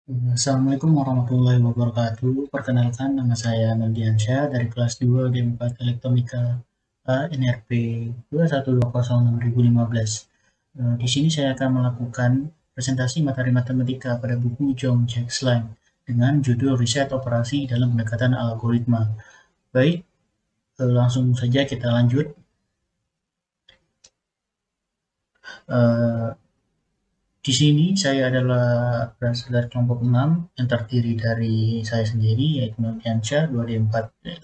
Assalamualaikum warahmatullahi wabarakatuh. Perkenalkan, nama saya Meldiansyah dari kelas 2 D4 Elektronika NRP 212062015. Di sini saya akan melakukan presentasi materi matematika pada buku John Jack Slang dengan judul Riset Operasi dalam Pendekatan Algoritma. Baik, langsung saja kita lanjut. Eh, Di sini saya adalah berasal dari kelompok 6 yang terdiri dari saya sendiri yaitu Noviansyah 2D4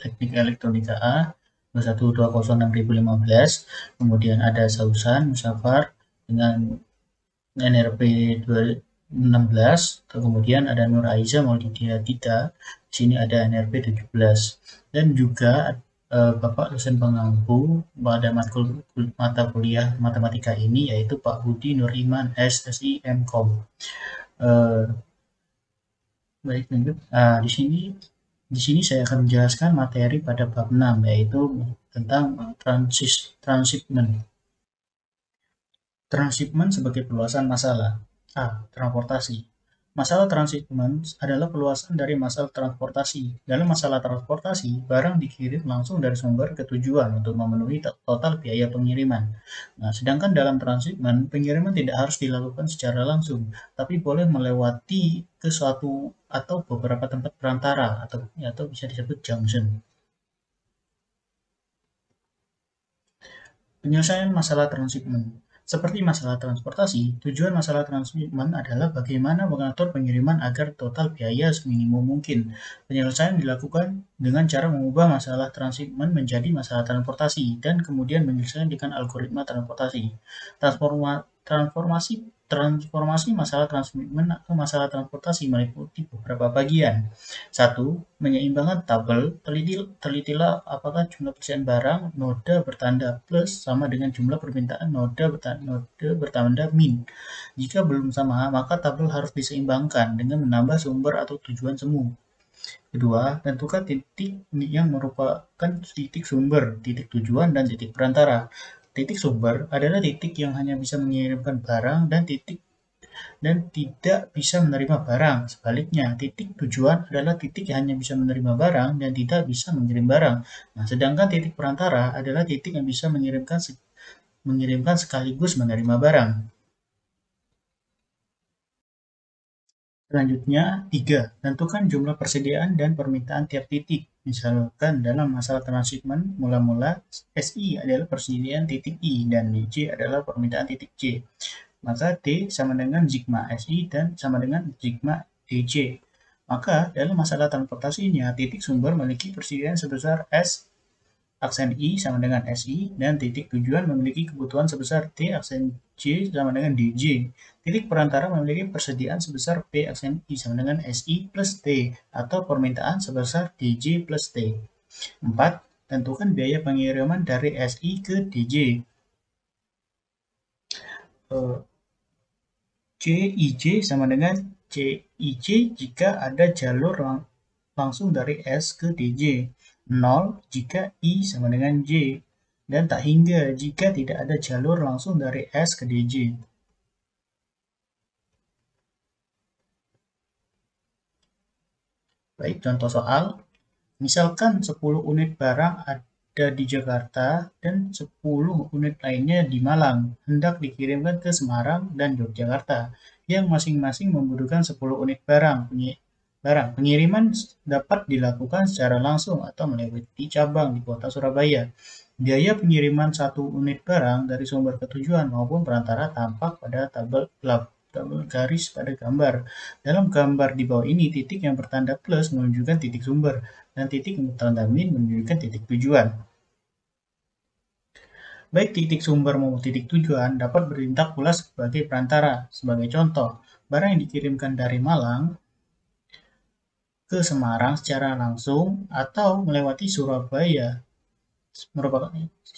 Teknik Elektronika A 212062015. Kemudian ada Sausan Musafar dengan NRP 2016. Kemudian ada Nur Aiza Maulidia Dita. Di sini ada NRP 17. Dan juga Bapak dosen pengampu pada mata kuliah matematika ini yaitu Pak Budi Nuriman SSI MKOM. Eh, Baik, lanjut. Di sini saya akan menjelaskan materi pada bab 6 yaitu tentang transshipment. Transshipment sebagai perluasan masalah. A. Transportasi. Masalah transshipment adalah perluasan dari masalah transportasi. Dalam masalah transportasi, barang dikirim langsung dari sumber ke tujuan untuk memenuhi total biaya pengiriman. Nah, sedangkan dalam transshipment, pengiriman tidak harus dilakukan secara langsung, tapi boleh melewati ke suatu atau beberapa tempat perantara atau bisa disebut junction. Penyelesaian masalah transshipment. Seperti masalah transportasi, tujuan masalah transshipment adalah bagaimana mengatur pengiriman agar total biaya seminimum mungkin. Penyelesaian dilakukan dengan cara mengubah masalah transshipment menjadi masalah transportasi dan kemudian menyelesaikan dengan algoritma transportasi. Transformasi transformasi masalah transshipment atau masalah transportasi meliputi beberapa bagian. Satu, menyeimbangkan tabel. Telitilah apakah jumlah persediaan barang noda bertanda plus sama dengan jumlah permintaan noda bertanda min. Jika belum sama, maka tabel harus diseimbangkan dengan menambah sumber atau tujuan semu. Kedua, tentukan titik yang merupakan titik sumber, titik tujuan, dan titik perantara. Titik sumber adalah titik yang hanya bisa mengirimkan barang dan tidak bisa menerima barang. Sebaliknya, titik tujuan adalah titik yang hanya bisa menerima barang dan tidak bisa mengirim barang. Nah, sedangkan titik perantara adalah titik yang bisa mengirimkan sekaligus menerima barang. Selanjutnya, 3. Tentukan jumlah persediaan dan permintaan tiap titik. Misalkan dalam masalah transshipment, mula-mula SI adalah persediaan titik I dan J adalah permintaan titik J. Maka D sama dengan sigma SI dan sama dengan sigma DJ. Maka dalam masalah transportasinya, titik sumber memiliki persediaan sebesar S aksen I sama dengan SI dan titik tujuan memiliki kebutuhan sebesar T aksen J sama dengan DJ. Titik perantara memiliki persediaan sebesar P aksen I sama dengan SI plus T atau permintaan sebesar DJ plus T. 4. Tentukan biaya pengiriman dari SI ke DJ. CIJ sama dengan CIJ jika ada jalur langsung dari S ke DJ, 0 jika I sama dengan J, dan tak hingga jika tidak ada jalur langsung dari S ke DJ. Baik, contoh soal. Misalkan 10 unit barang ada di Jakarta dan 10 unit lainnya di Malang, hendak dikirimkan ke Semarang dan Yogyakarta, yang masing-masing membutuhkan 10 unit barang. Pengiriman dapat dilakukan secara langsung atau melewati cabang di kota Surabaya. Biaya pengiriman 1 unit barang dari sumber ke tujuan maupun perantara tampak pada tabel garis pada gambar. Dalam gambar di bawah ini, titik yang bertanda plus menunjukkan titik sumber, dan titik yang bertanda min menunjukkan titik tujuan. Baik titik sumber maupun titik tujuan dapat bertindak pula sebagai perantara. Sebagai contoh, barang yang dikirimkan dari Malang ke Semarang secara langsung atau melewati Surabaya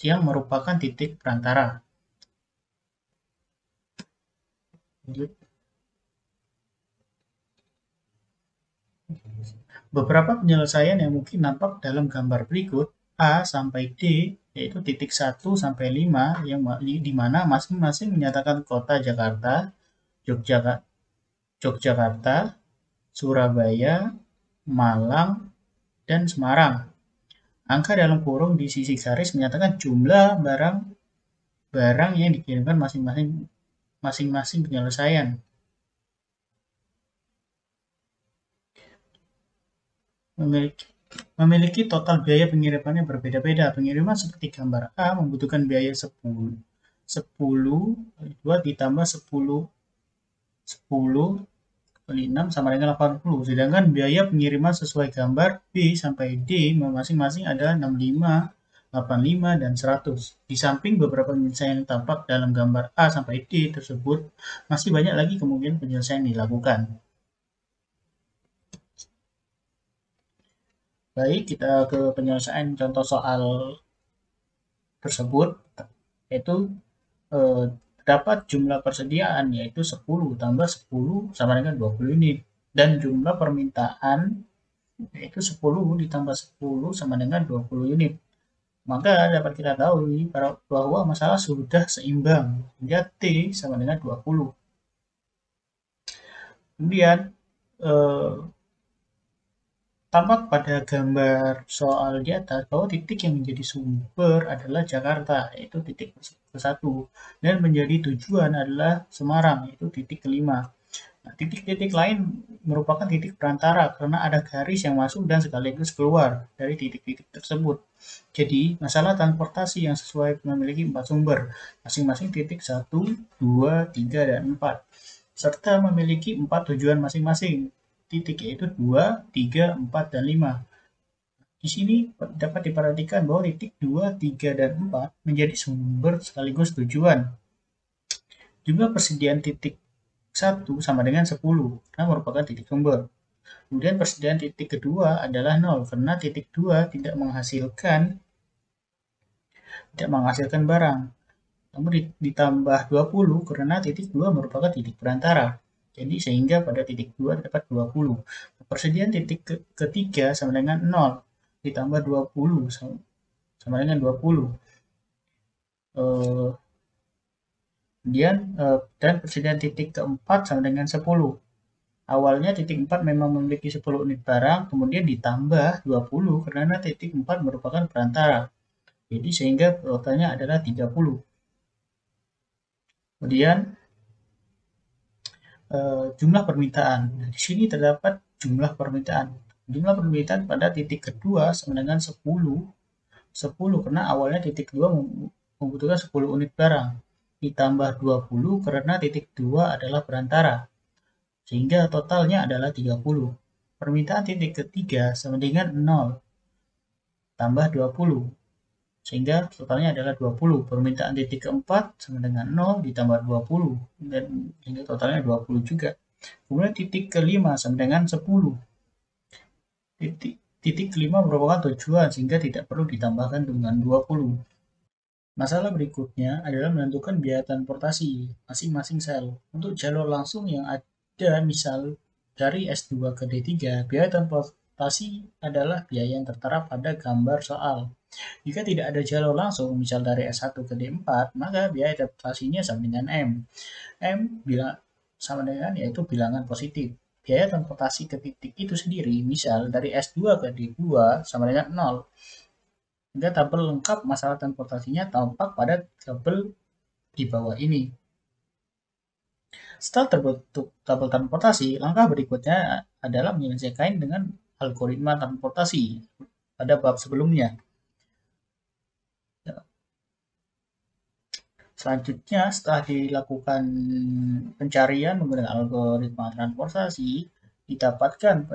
yang merupakan titik perantara. Beberapa penyelesaian yang mungkin nampak dalam gambar berikut, A sampai D, yaitu titik 1 sampai 5, yang di mana masing-masing menyatakan kota Jakarta, Yogyakarta, Surabaya, Malang, dan Semarang. Angka dalam kurung di sisi garis menyatakan jumlah barang yang dikirimkan masing-masing penyelesaian. Memiliki total biaya pengirimannya berbeda-beda. Pengiriman seperti gambar A membutuhkan biaya 10, 2 ditambah 10, 10 kali 6 sama dengan 80. Sedangkan biaya pengiriman sesuai gambar B sampai D masing-masing adalah 65, 85, dan 100. Di samping beberapa penyelesaian yang tampak dalam gambar A sampai D tersebut, masih banyak lagi kemungkinan penyelesaian dilakukan. Baik, kita ke penyelesaian contoh soal tersebut, yaitu terdapat jumlah persediaan yaitu 10 tambah 10 sama dengan 20 unit, dan jumlah permintaan yaitu 10 ditambah 10 sama dengan 20 unit. Maka dapat kita tahu bahwa masalah sudah seimbang hingga T sama dengan 20. Kemudian tampak pada gambar soal di atas bahwa titik yang menjadi sumber adalah Jakarta, yaitu titik ke-1, dan menjadi tujuan adalah Semarang, yaitu titik kelima. Nah, titik-titik lain merupakan titik perantara karena ada garis yang masuk dan sekaligus keluar dari titik-titik tersebut. Jadi, masalah transportasi yang sesuai memiliki 4 sumber, masing-masing titik 1, 2, 3, dan 4, serta memiliki 4 tujuan masing-masing, titik yaitu 2, 3, 4, dan 5. Di sini dapat diperhatikan bahwa titik 2, 3, dan 4 menjadi sumber sekaligus tujuan. Jumlah persediaan titik 1 sama dengan 10, karena merupakan titik sumber. Kemudian persediaan titik kedua adalah 0, karena titik 2 tidak menghasilkan barang. Namun ditambah 20 karena titik 2 merupakan titik perantara. Jadi sehingga pada titik 2 terdapat 20. Persediaan titik ketiga sama dengan 0 ditambah 20 sama dengan 20. Kemudian dan persediaan titik keempat sama dengan 10. Awalnya titik 4 memang memiliki 10 unit barang, kemudian ditambah 20 karena titik 4 merupakan perantara. Jadi sehingga totalnya adalah 30. Kemudian jumlah permintaan. Nah, di sini terdapat jumlah permintaan. Jumlah permintaan pada titik kedua sama dengan 10. 10 karena awalnya titik kedua membutuhkan 10 unit barang. Ditambah 20 karena titik 2 adalah perantara. Sehingga totalnya adalah 30. Permintaan titik ketiga sama dengan 0 tambah 20. Sehingga totalnya adalah 20. Permintaan titik keempat sama dengan 0 ditambah 20. Dan sehingga totalnya 20 juga. Kemudian titik kelima sama dengan 10. Titik kelima merupakan tujuan sehingga tidak perlu ditambahkan dengan 20. Masalah berikutnya adalah menentukan biaya transportasi masing-masing sel. Untuk jalur langsung yang ada misal dari S2 ke D3, biaya transportasi adalah biaya yang tertera pada gambar soal. Jika tidak ada jalur langsung, misal dari S1 ke D4, maka biaya transportasinya sama dengan M. M sama dengan yaitu bilangan positif. Biaya transportasi ke titik itu sendiri, misal dari S2 ke D2 sama dengan 0. Hingga tabel lengkap masalah transportasinya tampak pada tabel di bawah ini. Setelah terbentuk tabel transportasi, langkah berikutnya adalah menyelesaikan dengan algoritma transportasi pada bab sebelumnya. Selanjutnya, setelah dilakukan pencarian menggunakan algoritma transportasi, didapatkan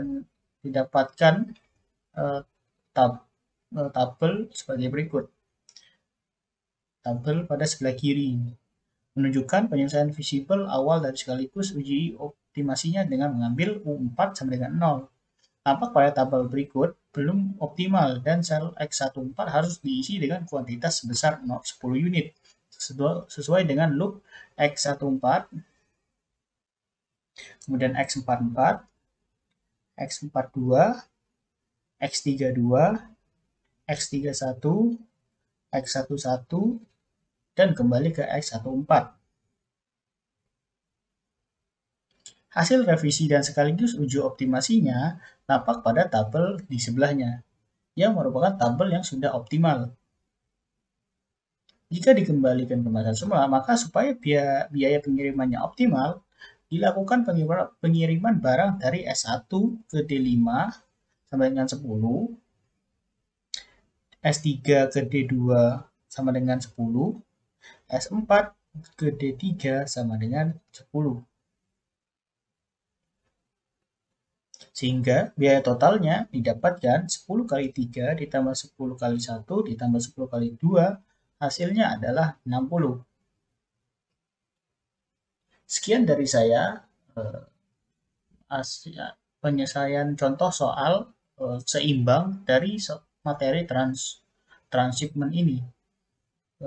tabel sebagai berikut. Tabel pada sebelah kiri menunjukkan penyelesaian visible awal dan sekaligus uji optimasinya dengan mengambil U4 sama dengan 0. Tampak pada tabel berikut belum optimal dan sel X14 harus diisi dengan kuantitas sebesar 10 unit sesuai dengan loop X14, kemudian X44, X42, X32, X31, X11, dan kembali ke X14. Hasil revisi dan sekaligus uji optimasinya nampak pada tabel di sebelahnya, yang merupakan tabel yang sudah optimal. Jika dikembalikan ke masa semula, maka supaya biaya pengirimannya optimal, dilakukan pengiriman barang dari S1 ke D5 sama dengan 10, S3 ke D2 sama dengan 10, S4 ke D3 sama dengan 10. Sehingga biaya totalnya didapatkan 10 kali 3 ditambah 10 kali 1 ditambah 10 kali 2, hasilnya adalah 60. Sekian dari saya penyelesaian contoh soal seimbang dari materi transshipment ini.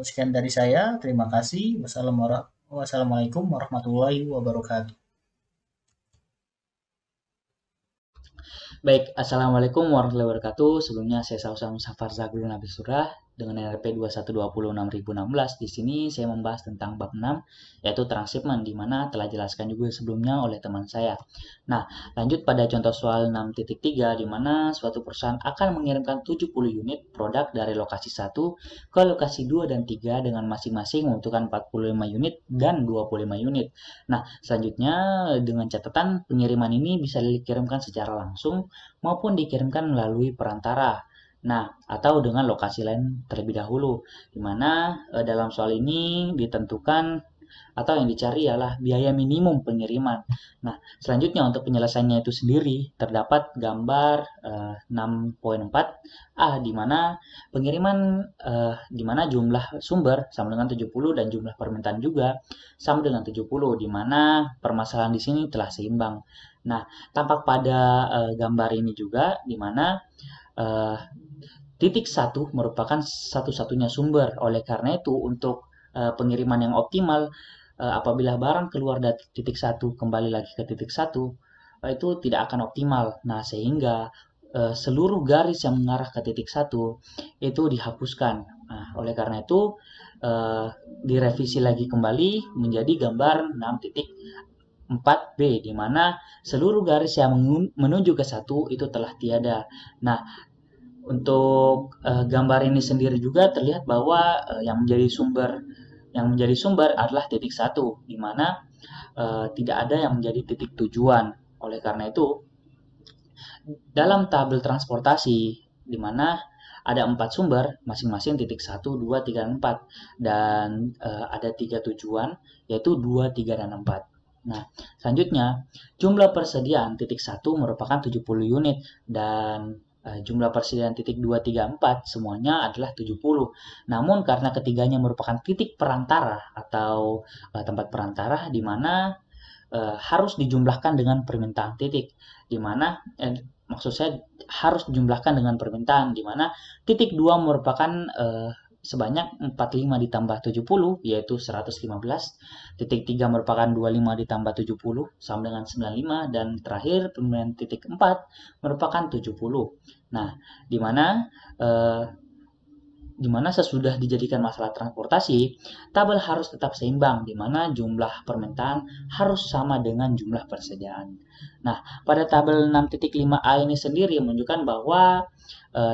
Sekian dari saya, terima kasih. Wassalamualaikum warahmatullahi wabarakatuh. Baik, Assalamualaikum warahmatullahi wabarakatuh. Sebelumnya saya Sausa Musafar Zagul Nabil Surah dengan NRP 21206016. Di sini saya membahas tentang bab 6 yaitu transshipment, di mana telah jelaskan juga sebelumnya oleh teman saya. Nah, lanjut pada contoh soal 6.3 di mana suatu perusahaan akan mengirimkan 70 unit produk dari lokasi 1 ke lokasi 2 dan 3 dengan masing-masing membutuhkan 45 unit dan 25 unit. Nah, selanjutnya dengan catatan pengiriman ini bisa dikirimkan secara langsung maupun dikirimkan melalui perantara. Nah, atau dengan lokasi lain terlebih dahulu, di mana dalam soal ini ditentukan atau yang dicari ialah biaya minimum pengiriman. Nah, selanjutnya untuk penyelesaiannya itu sendiri terdapat gambar 6.4a di mana pengiriman di mana jumlah sumber sama dengan 70 dan jumlah permintaan juga sama dengan 70 di mana permasalahan di sini telah seimbang. Nah, tampak pada gambar ini juga di mana titik 1 merupakan satu-satunya sumber. Oleh karena itu, untuk pengiriman yang optimal, apabila barang keluar dari titik 1 kembali lagi ke titik 1, itu tidak akan optimal. Nah, sehingga seluruh garis yang mengarah ke titik 1 itu dihapuskan. Nah, oleh karena itu, direvisi lagi kembali menjadi gambar 6.4b, di mana seluruh garis yang menuju ke 1 itu telah tiada. Nah, untuk gambar ini sendiri juga terlihat bahwa yang menjadi sumber adalah titik 1, di mana tidak ada yang menjadi titik tujuan. Oleh karena itu, dalam tabel transportasi di mana ada 4 sumber, masing-masing titik 1, 2, 3, dan 4. Dan ada 3 tujuan, yaitu 2, 3, dan 4. Nah, selanjutnya, jumlah persediaan titik 1 merupakan 70 unit, dan jumlah persediaan titik 2, 3, 4 semuanya adalah 70. Namun karena ketiganya merupakan titik perantara atau tempat perantara di mana harus dijumlahkan dengan permintaan titik, di mana maksud saya harus dijumlahkan dengan permintaan, di mana titik 2 merupakan sebanyak 45 ditambah 70 yaitu 115, titik 3 merupakan 25 ditambah 70 sama dengan 95, dan terakhir pemilihan titik 4 merupakan 70. Nah, di mana sesudah dijadikan masalah transportasi, tabel harus tetap seimbang, di mana jumlah permintaan harus sama dengan jumlah persediaan. Nah, pada tabel 6.5a ini sendiri menunjukkan bahwa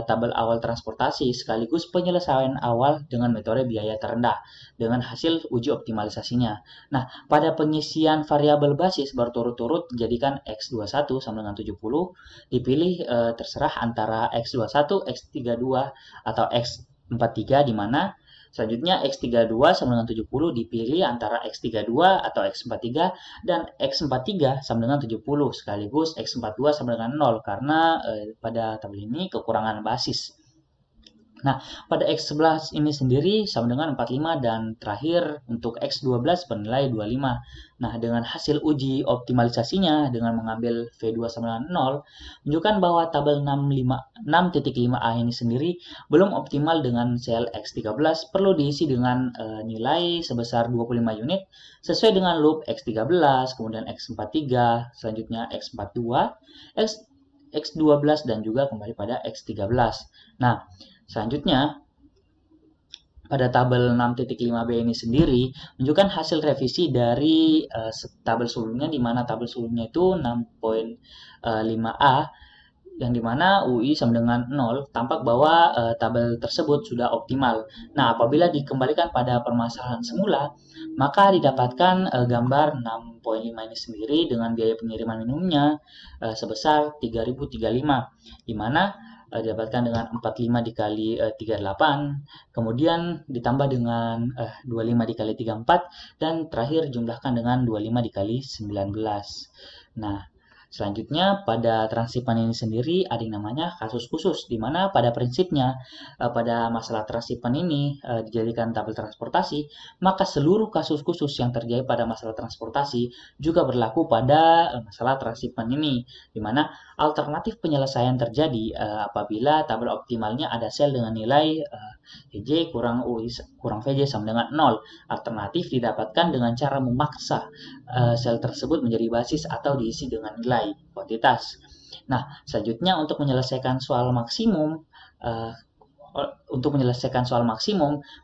tabel awal transportasi sekaligus penyelesaian awal dengan metode biaya terendah dengan hasil uji optimalisasinya. Nah, pada pengisian variabel basis berturut-turut dijadikan X21 sama dengan 70, dipilih terserah antara X21, X32, atau X43, di mana selanjutnya X32 sama dengan 70 dipilih antara X32 atau X43, dan X43 sama dengan 70 sekaligus X42 sama dengan 0 karena pada tabel ini kekurangan basis. Nah, pada X11 ini sendiri sama dengan 45, dan terakhir untuk X12 bernilai 25. Nah, dengan hasil uji optimalisasinya dengan mengambil V2 sama dengan 0, menunjukkan bahwa tabel 6.5a ini sendiri belum optimal dengan sel X13, perlu diisi dengan nilai sebesar 25 unit sesuai dengan loop X13, kemudian X43, selanjutnya X42, X12, dan juga kembali pada X13. Nah, selanjutnya, pada tabel 6.5b ini sendiri menunjukkan hasil revisi dari tabel sebelumnya, di mana tabel sebelumnya itu 6.5a yang dimana UI sama dengan 0, tampak bahwa tabel tersebut sudah optimal. Nah, apabila dikembalikan pada permasalahan semula, maka didapatkan gambar 6.5 ini sendiri dengan biaya pengiriman minimumnya sebesar 3.035, di mana didapatkan dengan 45 dikali 38, kemudian ditambah dengan 25 dikali 34, dan terakhir jumlahkan dengan 25 dikali 19. Nah, selanjutnya pada transipan ini sendiri ada yang namanya kasus khusus, di mana pada prinsipnya pada masalah transipan ini dijadikan tabel transportasi, maka seluruh kasus khusus yang terjadi pada masalah transportasi juga berlaku pada masalah transipan ini, di mana alternatif penyelesaian terjadi apabila tabel optimalnya ada sel dengan nilai VJ kurang UI kurang VJ sama dengan 0. Alternatif didapatkan dengan cara memaksa sel tersebut menjadi basis atau diisi dengan nilai kuantitas. Nah, selanjutnya untuk menyelesaikan soal maksimum,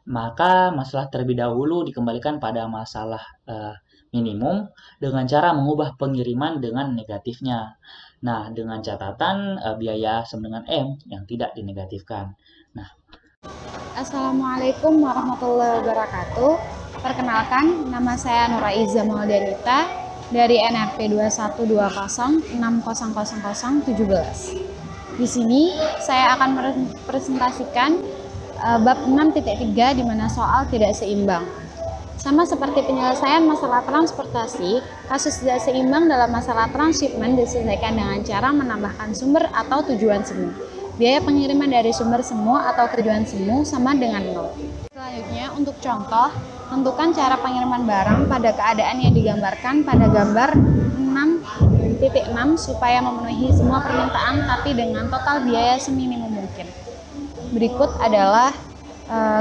maka masalah terlebih dahulu dikembalikan pada masalah minimum dengan cara mengubah pengiriman dengan negatifnya. Nah, dengan catatan biaya sama dengan M yang tidak dinegatifkan. Nah, Assalamualaikum warahmatullahi wabarakatuh. Perkenalkan, nama saya Nuraiza Maulidanita dari NRP 2120600017. Di sini saya akan presentasikan bab 6.3 di mana soal tidak seimbang. Sama seperti penyelesaian masalah transportasi, kasus tidak seimbang dalam masalah transshipment diselesaikan dengan cara menambahkan sumber atau tujuan semu. Biaya pengiriman dari sumber semu atau tujuan semu sama dengan 0. Selanjutnya, untuk contoh, tentukan cara pengiriman barang pada keadaan yang digambarkan pada gambar 6.6 supaya memenuhi semua permintaan tapi dengan total biaya seminimum mungkin. Berikut adalah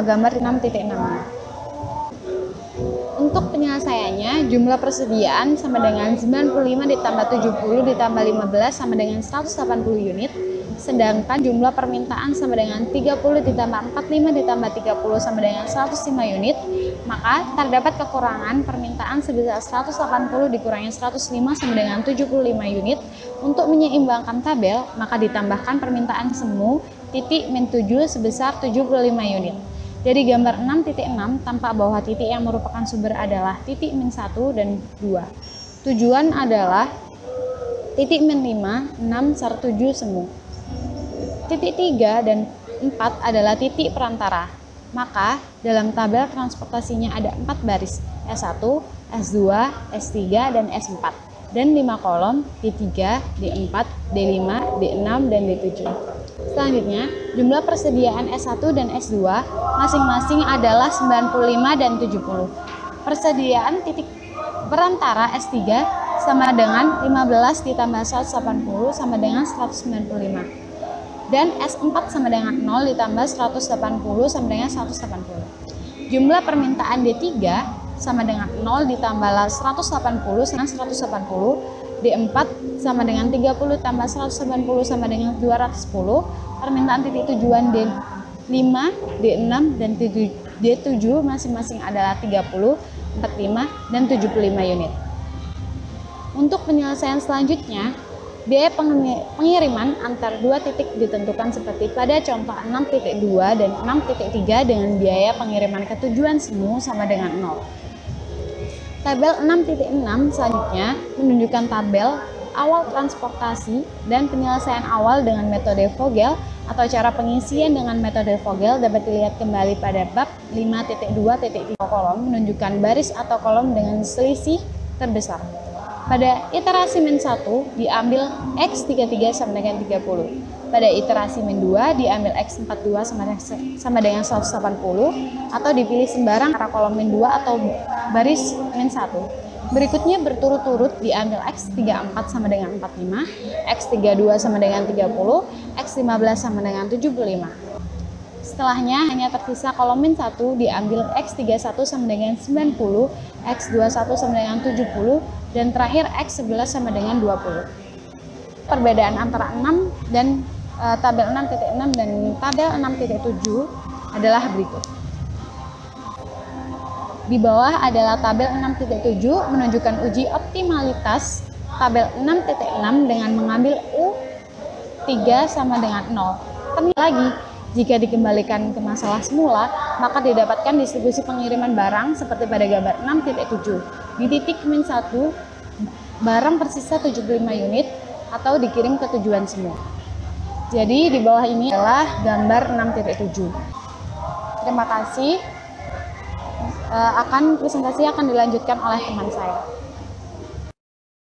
gambar 6.6. Untuk penyelesaiannya, jumlah persediaan sama dengan 95 ditambah 70 ditambah 15 sama dengan 180 unit. Sedangkan jumlah permintaan sama dengan 30 ditambah 45 ditambah 30 sama dengan 105 unit, maka terdapat kekurangan permintaan sebesar 180 dikurangi 105 sama dengan 75 unit. Untuk menyeimbangkan tabel, maka ditambahkan permintaan semu titik min 7 sebesar 75 unit. Dari gambar 6.6 tampak bahwa titik yang merupakan sumber adalah titik min 1 dan 2. Tujuan adalah titik min 5, 6, serta 7 semu. Titik 3 dan 4 adalah titik perantara. Maka dalam tabel transportasinya ada 4 baris, S1, S2, S3, dan S4. Dan 5 kolom, D3, D4, D5, D6, dan D7. Selanjutnya, jumlah persediaan S1 dan S2 masing-masing adalah 95 dan 70. Persediaan titik perantara S3 sama dengan 15 ditambah 180 sama dengan 195. Dan S4 sama dengan 0 ditambah 180 sama dengan 180. Jumlah permintaan D3 sama dengan 0 ditambah 180 sama 180. D4 sama dengan 30 tambah 180 sama dengan 210. Permintaan titik tujuan D5, D6, dan D7 masing-masing adalah 30, 45, dan 75 unit. Untuk penyelesaian selanjutnya, biaya pengiriman antar dua titik ditentukan seperti pada contoh 6.2 dan 6.3 dengan biaya pengiriman ke tujuan semu sama dengan 0. Tabel 6.6 selanjutnya menunjukkan tabel awal transportasi dan penyelesaian awal dengan metode Vogel atau cara pengisian dengan metode Vogel dapat dilihat kembali pada bab 5.2.3 kolom menunjukkan baris atau kolom dengan selisih terbesar. Pada iterasi min 1 diambil X33 sama dengan 30. Pada iterasi min 2 diambil X42 sama dengan 180 atau dipilih sembarang antara kolom min 2 atau baris min 1. Berikutnya berturut-turut diambil X34 sama dengan 45, X32 sama dengan 30, X15 sama dengan 75. Setelahnya hanya tersisa kolom min 1 diambil X31 sama dengan 90, X21 sama dengan 70, dan terakhir X11 sama dengan 20. Perbedaan antara 6 dan tabel 6.6 dan tabel 6.7 adalah berikut. Di bawah adalah tabel 6.7 menunjukkan uji optimalitas tabel 6.6 dengan mengambil U3 sama dengan 0. Ternyata lagi, jika dikembalikan ke masalah semula, maka didapatkan distribusi pengiriman barang seperti pada gambar 6.7. Di titik min 1, barang tersisa 75 unit atau dikirim ke tujuan semua. Jadi di bawah ini adalah gambar 6.7. Terima kasih. Presentasi akan dilanjutkan oleh teman saya.